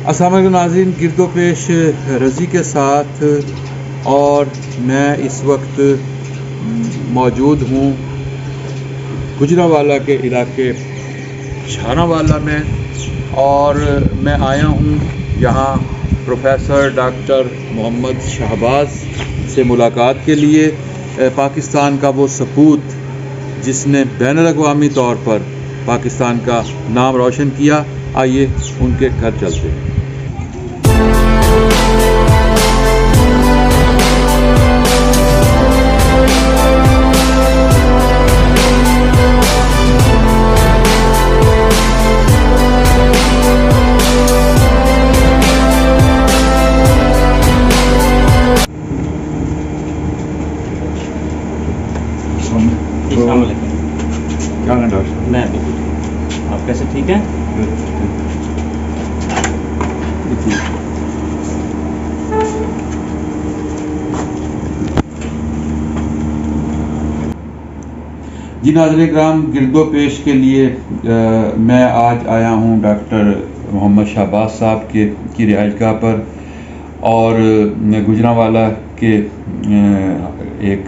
السلام علیکم ناظرین، گرد و پیش رضی کے ساتھ، اور میں اس وقت موجود ہوں گجرانوالہ کے علاقے چھاناوالا میں، اور میں آیا ہوں یہاں پروفیسر ڈاکٹر محمد شہباز سے ملاقات کے لیے۔ پاکستان کا وہ سپوت جس نے بین الاقوامی طور پر پاکستان کا نام روشن کیا، آئیے ان کے گھر چلتے ہیں۔ السلام علیکم۔ کیا حال ہے ڈاکٹر صاحب؟ میں بالکل، آپ کیسے؟ ٹھیک ہیں؟ جی ناظرین کرام، گرد و پیش کے لیے میں آج آیا ہوں ڈاکٹر محمد شہباز صاحب کی رہائش گاہ پر، اور گجرانوالہ کے ایک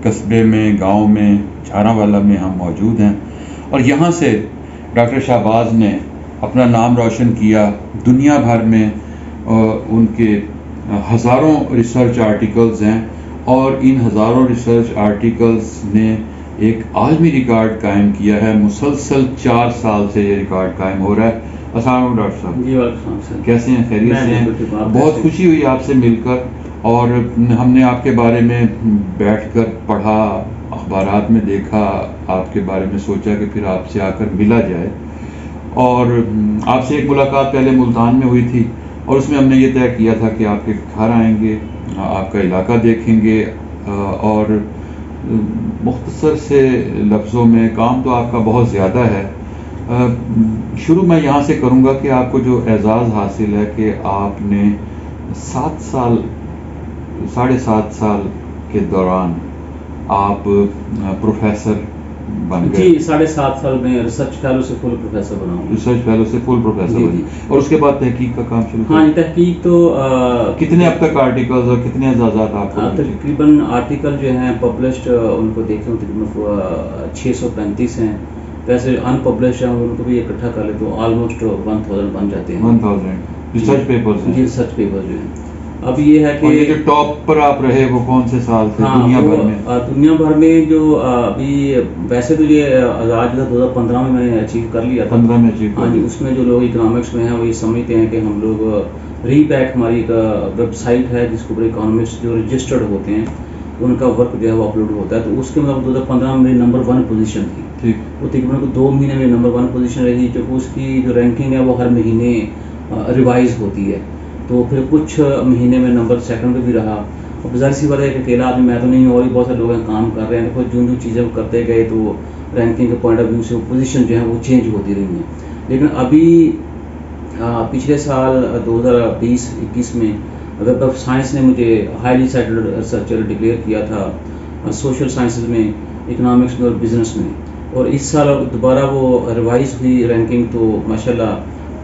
قصبے میں، گاؤں میں، چھاناوالا میں ہم موجود ہیں، اور یہاں سے ڈاکٹر شہباز نے اپنا نام روشن کیا دنیا بھر میں۔ ان کے ہزاروں ریسرچ آرٹیکلز ہیں، اور ان ہزاروں ریسرچ آرٹیکلز نے ایک عالمی ریکارڈ قائم کیا ہے۔ مسلسل 4 سال سے یہ ریکارڈ قائم ہو رہا ہے۔ السلام علیکم ڈاکٹر صاحب۔ جی وعلیکم السلام سر، کیسے ہیں؟ خیریت سے ہیں؟ بہت خوشی ہوئی آپ سے مل کر، اور ہم نے آپ کے بارے میں بیٹھ کر پڑھا، اخبارات میں دیکھا، آپ کے بارے میں سوچا کہ پھر آپ سے آ کر ملا جائے، اور آپ سے ایک ملاقات پہلے ملتان میں ہوئی تھی، اور اس میں ہم نے یہ طے کیا تھا کہ آپ کے گھر آئیں گے، آپ کا علاقہ دیکھیں گے، اور مختصر سے لفظوں میں، کام تو آپ کا بہت زیادہ ہے۔ شروع میں یہاں سے کروں گا کہ آپ کو جو اعزاز حاصل ہے کہ آپ نے 7.5 سال کے دوران آپ پروفیسر بن گئے۔ جی 7.5 سال میں ریسرچ فیلو سے فل پروفیسر بنا ہوں۔ ریسرچ فیلو سے فل پروفیسر جی بنے، جی۔ اور اس کے بعد تحقیق کا کام شروع ہاں کیا۔ جی، تحقیق تو کتنے اب تک آرٹیکلز اور کتنے اعزازات آپ کو ملے؟ تقریباً آرٹیکل جو ہیں پبلشڈ ان کو دیکھتے ہوں تقریباً 635 ہیں، ویسے ان پبلشڈ ہیں ان کو بھی اکٹھا کر لے تو آلموسٹ 1000 بن جاتے ہیں۔ 1000 ریسرچ پیپرز ہیں؟ جی ریسرچ پیپر جو ہیں۔ اب یہ ہے کہ اور یہ جو ٹاپ پر آپ رہے وہ کون سے سال تھے دنیا بھر میں؟ دنیا بھر میں جو ابھی ویسے تو یہ آج 2015 میں نے اچیو کر لیا تھا۔ 15 میں اچیو کر ہاں جی، لیا۔ اس میں جو لوگ اکنامکس میں ہیں وہ یہ سمجھتے ہیں کہ ہم لوگ ری پیک ہماری ایک ویب سائٹ ہے جس کے اوپر اکانومسٹ جو رجسٹرڈ ہوتے ہیں ان کا ورک جو ہے وہ اپلوڈ ہوتا ہے، تو اس کے مطلب 2015 میں میری نمبر 1 پوزیشن تھی۔ ٹھیک۔ وہ تقریباً 2 مہینے میں نمبر 1 پوزیشن رہی، جو اس کی جو رینکنگ ہے وہ ہر مہینے ریوائز ہوتی ہے، تو پھر کچھ مہینے میں نمبر 2 پہ بھی رہا۔ اور ظاہر سی بات ہے کہ اکیلا آدمی میں تو نہیں ہوں، اور بھی بہت سارے لوگ ہیں کام کر رہے ہیں، دیکھو جو چیزیں وہ کرتے گئے تو رینکنگ کے پوائنٹ آف ویو سے وہ پوزیشن جو ہے وہ چینج ہوتی رہی ہیں۔ لیکن ابھی پچھلے سال 2020-21 میں ویب آف سائنس نے مجھے ہائیلی سائٹڈ ریسرچر ڈکلیئر کیا تھا، سوشل سائنسز میں، اکنامکس میں اور بزنس میں، اور اس سال دوبارہ وہ ریوائز ہوئی رینکنگ، تو ماشاءاللہ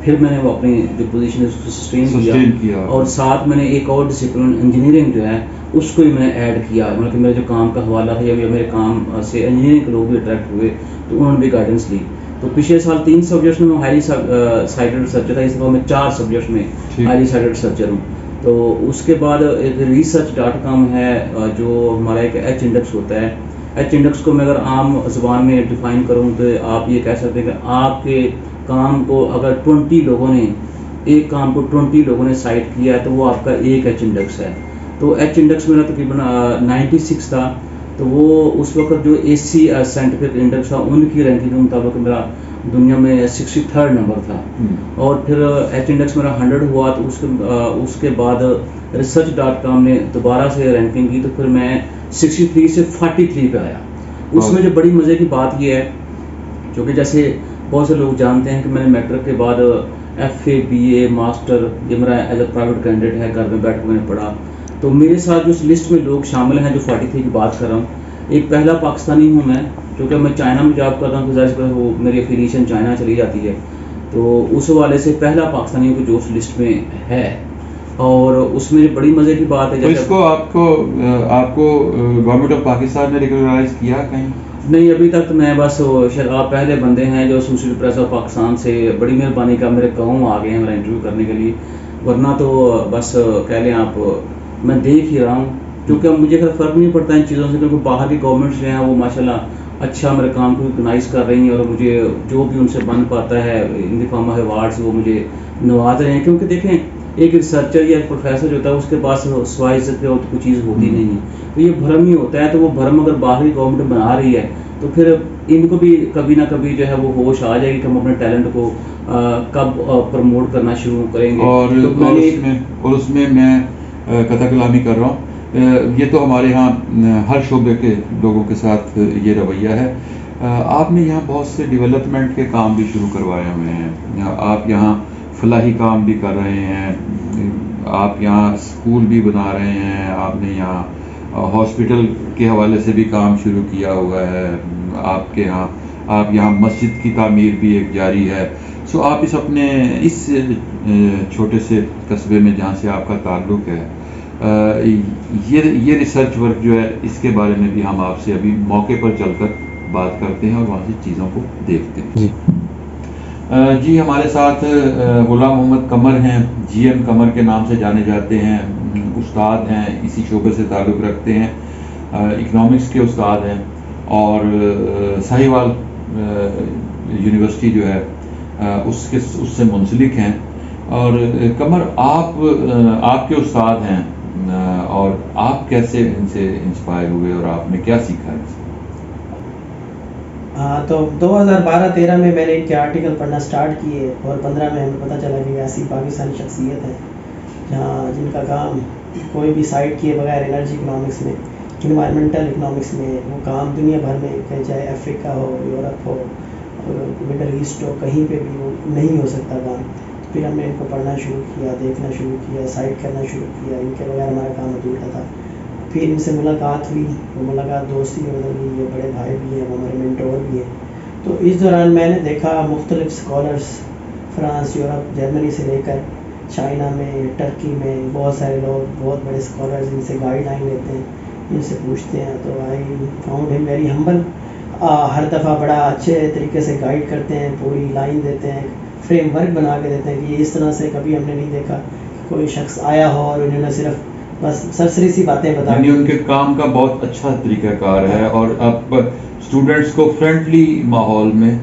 پھر میں نے وہ اپنی جو پوزیشن ہے اس کو سسٹین کیا، اور ساتھ میں نے ایک اور ڈسپلن انجینئرنگ جو ہے اس کو بھی میں نے ایڈ کیا، مطلب کہ میرے جو کام کا حوالہ تھا یا میرے کام سے انجینئرنگ کے لوگ بھی اٹریکٹ ہوئے تو انہوں نے بھی گائیڈنس لی۔ تو پچھلے سال 3 سبجیکٹس میں ہائیلی سائٹڈ ریسرچر تھا، اس دفعہ میں 4 سبجیکٹس میں ہائیلی سائٹڈ ریسرچر ہوں۔ تو اس کے بعد ایک research.com ہے جو ہمارا ایک ایچ انڈیکس ہوتا ہے۔ ایچ انڈیکس کو میں اگر عام زبان میں ڈیفائن کروں تو آپ یہ کہہ سکتے ہیں کہ آپ کے کام کو اگر 20 لوگوں نے، ایک کام کو 20 لوگوں نے سائٹ کیا ہے تو وہ آپ کا ایک ایچ انڈیکس ہے۔ تو ایچ انڈیکس میرا تقریباً 96 تھا، تو وہ اس وقت جو AC سائنٹیفک انڈیکس تھا ان کی رینکنگ کے مطابق میرا دنیا میں 63rd نمبر تھا، اور پھر ایچ انڈیکس میرا 100 ہوا، تو اس کے بعد research.com نے دوبارہ سے رینکنگ کی، تو پھر میں 63 سے 43 پہ آیا۔ اس میں جو بڑی مزے کی بات یہ ہے، کیونکہ جیسے بہت سے لوگ جانتے ہیں کہ میں نے میٹرک کے بعد FA BA ماسٹر یہ میرا ایز اے پرائیویٹ کینڈیڈیٹ ہے، گھر میں بیٹھ کے میں نے پڑھا، تو میرے ساتھ جو اس لسٹ میں لوگ شامل ہیں جو 43 کی بات کر رہا ہوں، ایک پہلا پاکستانی ہوں میں، کیونکہ میں چائنا میں جاب کرتا ہوں تو ظاہر ہے وہ میری افیلیشن چائنا چلی جاتی ہے، تو اس حوالے سے پہلا پاکستانیوں کو جو اس لسٹ میں ہے، اور اس میں بڑی مزے کی بات ہے تو اس کو آپ کو گورنمنٹ آف پاکستان نے ریکگنائز کیا کہیں؟ نہیں، ابھی تک میں بس آپ پہلے بندے ہیں جو ایسوسیٹ پریس آف پاکستان سے بڑی مہربانی کا میرے گاؤں آ گئے ہیں میرا انٹرویو کرنے کے لیے، ورنہ تو بس کہہ لیں آپ میں دیکھ ہی رہا ہوں، کیونکہ اب مجھے فرق نہیں پڑتا ان چیزوں سے، کیونکہ باہر کی گورنمنٹس جو ہیں وہ ماشاءاللہ اچھا میرے کام کو ریکگنائز کر رہی ہیں، اور مجھے جو بھی ان سے بن پاتا ہے ان دی فارم آف ایوارڈس وہ مجھے نواز رہے ہیں، کیونکہ دیکھیں ایک ریسرچر یا ایک پروفیسر جو ہوتا ہے اس کے پاس سوائے عزت کے اور کوئی چیز ہوتی نہیں ہے، تو یہ بھرم ہی ہوتا ہے، تو وہ بھرم اگر باہری گورنمنٹ بنا رہی ہے تو پھر ان کو بھی کبھی نہ کبھی جو ہے وہ ہوش آ جائے گی کہ ہم اپنے ٹیلنٹ کو کب پروموٹ کرنا شروع کریں گے۔ اور اس میں میں قطع کلامی کر رہا ہوں، یہ تو ہمارے ہاں ہر شعبے کے لوگوں کے ساتھ یہ رویہ ہے، آپ نے یہاں بہت سے ڈیولپمنٹ کے کام بھی شروع کروائے ہوئے ہیں، آپ یہاں فلاحی کام بھی کر رہے ہیں، آپ یہاں اسکول بھی بنا رہے ہیں، آپ نے یہاں ہاسپٹل کے حوالے سے بھی کام شروع کیا ہوا ہے، آپ یہاں مسجد کی تعمیر بھی ایک جاری ہے، سو آپ اس چھوٹے سے قصبے میں جہاں سے آپ کا تعلق ہے، یہ ریسرچ ورک جو ہے اس کے بارے میں بھی ہم آپ سے ابھی موقع پر چل کر بات کرتے ہیں اور وہاں سے چیزوں کو دیکھتے ہیں۔ جی ہمارے ساتھ غلام محمد قمر ہیں، جی ایم قمر کے نام سے جانے جاتے ہیں، استاد ہیں، اسی شعبے سے تعلق رکھتے ہیں، اکنامکس کے استاد ہیں، اور ساہیوال یونیورسٹی جو ہے اس سے منسلک ہیں، اور قمر آپ کے استاد ہیں، اور آپ کیسے ان سے انسپائر ہوئے اور آپ نے کیا سیکھا ان سے؟ ہاں، تو 2012-13 میں نے ان کے آرٹیکل پڑھنا سٹارٹ کیے، اور 15 میں ہمیں پتہ چلا کہ ایسی پاکستانی شخصیت ہے جن کا کام کوئی بھی سائٹ کیے بغیر انرجی اکنامکس میں، انوائرمنٹل اکنامکس میں وہ کام دنیا بھر میں، چاہے افریقہ ہو، یورپ ہو، مڈل ایسٹ ہو، کہیں پہ بھی وہ نہیں ہو سکتا کام۔ پھر ہم نے ان کو پڑھنا شروع کیا، دیکھنا شروع کیا، سائٹ کرنا شروع کیا، ان کے بغیر ہمارا کام ادھورا تھا۔ پھر ان سے ملاقات ہوئی، وہ ملاقات دوستی میں بدل گئی، یہ بڑے بھائی بھی ہیں، وہ ہمارے مینٹور بھی ہیں۔ تو اس دوران میں نے دیکھا مختلف اسکالرس، فرانس، یورپ، جرمنی سے لے کر چائنا میں، ٹرکی میں، بہت سارے لوگ بہت بڑے اسکالرز ان سے گائیڈ لائن لیتے ہیں، ان سے پوچھتے ہیں، تو آئی فاؤنڈ ہم ویری ہمبل، ہر دفعہ بڑا اچھے طریقے سے گائیڈ کرتے ہیں، پوری لائن دیتے ہیں، فریم ورک بنا کے دیتے ہیں کہ یہ اس طرح سے کبھی ہم نے نہیں دیکھا کوئی شخص آیا ہو اور انہوں نے صرف بس سرسری سی باتیں بتا دی۔ ان کے کام کا بہت اچھا طریقہ کار ہے، اور اب اسٹوڈنٹس کو فرینڈلی ماحول میں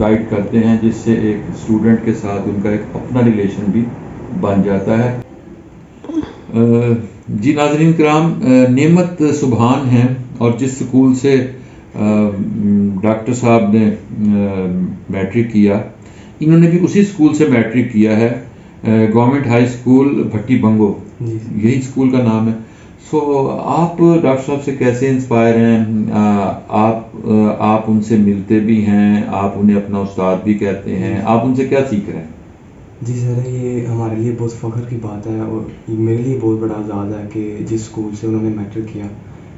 گائیڈ کرتے ہیں، جس سے ایک اسٹوڈنٹ کے ساتھ ان کا ایک اپنا ریلیشن بھی بن جاتا ہے۔ جی ناظرین کرام، نعمت سبحان ہیں، اور جس سکول سے ڈاکٹر صاحب نے میٹرک کیا، انہوں نے بھی اسی سکول سے میٹرک کیا ہے، گورنمنٹ ہائی سکول بھٹی بنگو، یہی اسکول کا نام ہے۔ سو آپ ڈاکٹر صاحب سے کیسے انسپائر ہیں؟ آپ ان سے ملتے بھی ہیں، آپ انہیں اپنا استاد بھی کہتے ہیں، آپ ان سے کیا سیکھ رہے ہیں؟ جی سر، یہ ہمارے لیے بہت فخر کی بات ہے، اور میرے لیے بہت بڑا اعزاز ہے کہ جس اسکول سے انہوں نے میٹرک کیا،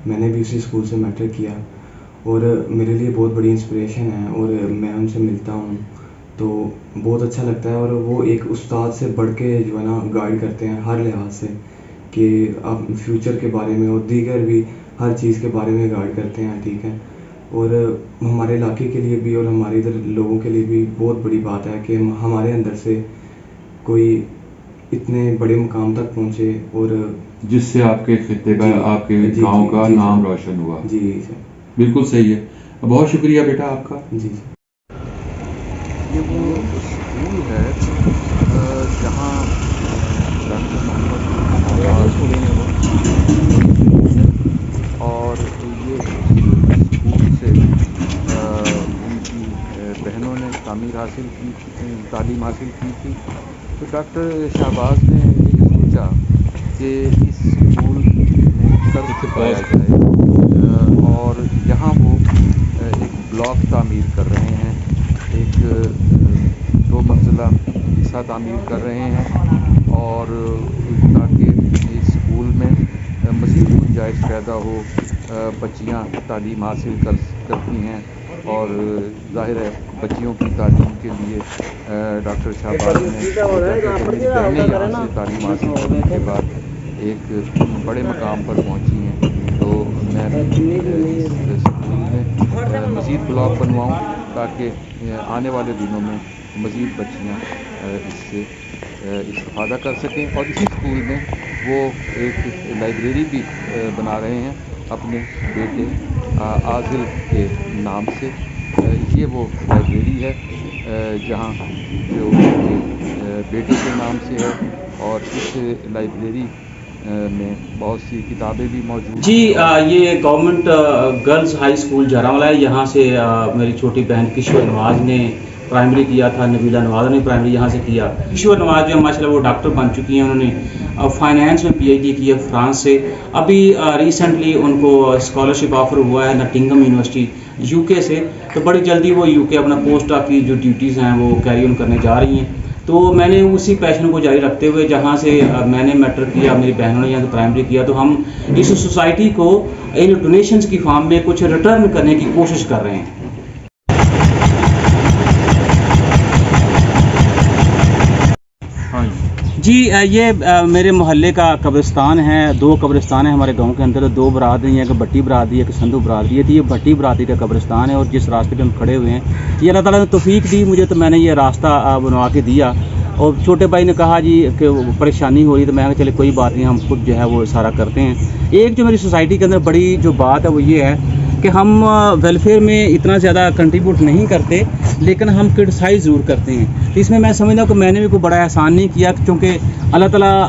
میں نے بھی اسی اسکول سے میٹرک کیا، اور میرے لیے بہت بڑی انسپریشن ہے، اور میں ان سے ملتا ہوں تو بہت اچھا لگتا ہے، اور وہ ایک استاد سے بڑھ کے جو ہے نا گائیڈ کرتے ہیں ہر لحاظ سے، کہ آپ فیوچر کے بارے میں اور دیگر بھی ہر چیز کے بارے میں گائیڈ کرتے ہیں، ٹھیک ہے۔ اور ہمارے علاقے کے لیے بھی اور ہمارے ادھر لوگوں کے لیے بھی بہت بڑی بات ہے کہ ہمارے اندر سے کوئی اتنے بڑے مقام تک پہنچے، اور جس سے آپ کے خطے کا، آپ کے گاؤں کا نام روشن ہوا۔ جی سر، بالکل صحیح ہے، بہت شکریہ بیٹا آپ کا۔ جی یہ وہ اسکول ہے جہاں ڈاکٹر محمد اور یہ اسکول سے ان کی بہنوں نے تعلیم حاصل کی تھی، تو ڈاکٹر شہباز نے یہ سوچا کہ اس اسکول میں طرز پایا جائے، اور یہاں وہ ایک بلاک تعمیر کر رہے ہیں، ایک 2 منزلہ حصہ تعمیر کر رہے ہیں، اور تاکہ اس اسکول میں مزید گنجائش پیدا ہو، بچیاں تعلیم حاصل کرتی ہیں، اور ظاہر ہے بچیوں کی تعلیم کے لیے ڈاکٹر شہباز نے میری بہنیں یہاں سے تعلیم حاصل کرنے کے بعد ایک بڑے مقام پر پہنچی ہیں، تو میں اس اسکول میں مزید بلاک بنواؤں تاکہ آنے والے دنوں میں مزید بچیاں اس سے استفادہ کر سکیں، اور اسی اسکول میں وہ ایک لائبریری بھی بنا رہے ہیں اپنے بیٹے عادل کے نام سے۔ یہ وہ لائبریری ہے جہاں جو بیٹے کے نام سے ہے، اور اس لائبریری میں بہت سی کتابیں بھی موجود ہیں۔ جی یہ گورنمنٹ گرلز ہائی اسکول جھاراملا ہے، یہاں سے میری چھوٹی بہن کشور نواز نے پرائمری کیا تھا، نبیلہ نواز نے پرائمری یہاں سے کیا۔ کشور نواز جو ماشاء اللہ وہ ڈاکٹر بن چکی ہیں، انہوں نے فائنینس میں PhD کی ہے فرانس سے۔ ابھی ریسنٹلی ان کو اسکالرشپ آفر ہوا ہے نٹنگم یونیورسٹی UK سے، تو بڑی جلدی وہ UK اپنا پوسٹ کی جو ڈیوٹیز ہیں وہ کیری آن کرنے جا رہی ہیں۔ تو میں نے اسی پیشن کو جاری رکھتے ہوئے جہاں سے میں نے میٹرک کیا، میری بہنوں نے یہاں سے پرائمری کیا، تو ہم اس سوسائٹی کو ان ڈونیشنز کی فارم میں کچھ ریٹرن کرنے کی کوشش کر رہے ہیں۔ جی یہ میرے محلے کا قبرستان ہے، 2 قبرستان ہیں ہمارے گاؤں کے اندر، 2 برادری ہیں، ایک بٹی برادری ہے، ایک سندھو برادری ہے۔ تو یہ بٹی برادری کا قبرستان ہے، اور جس راستے پہ ہم کھڑے ہوئے ہیں یہ اللہ تعالیٰ نے توفیق دی مجھے، تو میں نے یہ راستہ بنوا کے دیا۔ اور چھوٹے بھائی نے کہا جی کہ پریشانی ہو رہی، تو میں نے کہا چلے کوئی بات نہیں، ہم خود جو ہے وہ سارا کرتے ہیں۔ ایک جو میری سوسائٹی کے اندر بڑی جو بات ہے وہ یہ ہے کہ ہم ویلفیئر میں اتنا زیادہ کنٹریبیوٹ نہیں کرتے، لیکن ہم کرٹیسائز ضرور کرتے ہیں۔ تو اس میں میں سمجھتا ہوں کہ میں نے بھی کوئی بڑا احسان نہیں کیا، کیونکہ اللہ تعالیٰ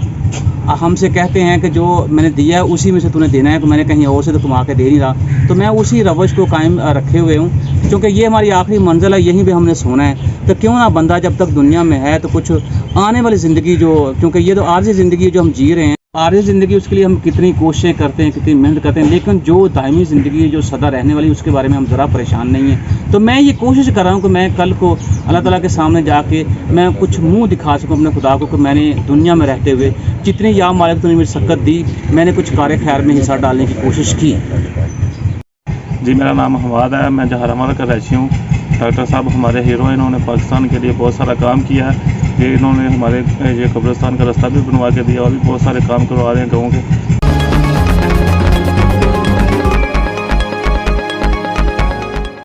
ہم سے کہتے ہیں کہ جو میں نے دیا ہے اسی میں سے تو نے دینا ہے، کہ میں نے کہیں اور سے تو کما کے دے نہیں رہا۔ تو میں اسی روش کو قائم رکھے ہوئے ہوں، کیونکہ یہ ہماری آخری منزل ہے، یہیں پہ ہم نے سونا ہے۔ تو کیوں نہ بندہ جب تک دنیا میں ہے تو کچھ آنے والی زندگی جو، کیونکہ یہ تو عارضی زندگی جو ہم جی رہے ہیں، عارضی زندگی اس کے لیے ہم کتنی کوششیں کرتے ہیں، کتنی محنت کرتے ہیں، لیکن جو دائمی زندگی جو سدا رہنے والی اس کے بارے میں ہم ذرا پریشان نہیں ہیں۔ تو میں یہ کوشش کر رہا ہوں کہ میں کل کو اللہ تعالیٰ کے سامنے جا کے میں کچھ منہ دکھا سکوں اپنے خدا کو کہ میں نے دنیا میں رہتے ہوئے جتنی یا مالک تو نے مجھے سکت دی، میں نے کچھ کار خیر میں حصہ ڈالنے کی کوشش کی۔ جی میرا نام حماد ہے، میں جھاراملا کا رہائشی ہوں۔ ڈاکٹر صاحب ہمارے ہیرو ہیں، انہوں نے پاکستان کے لیے بہت سارا کام کیا ہے۔ یہ انہوں نے ہمارے یہ قبرستان کا راستہ بھی بنوا کے دیا، اور بھی بہت سارے کام کروا رہے ہیں گاؤں کے۔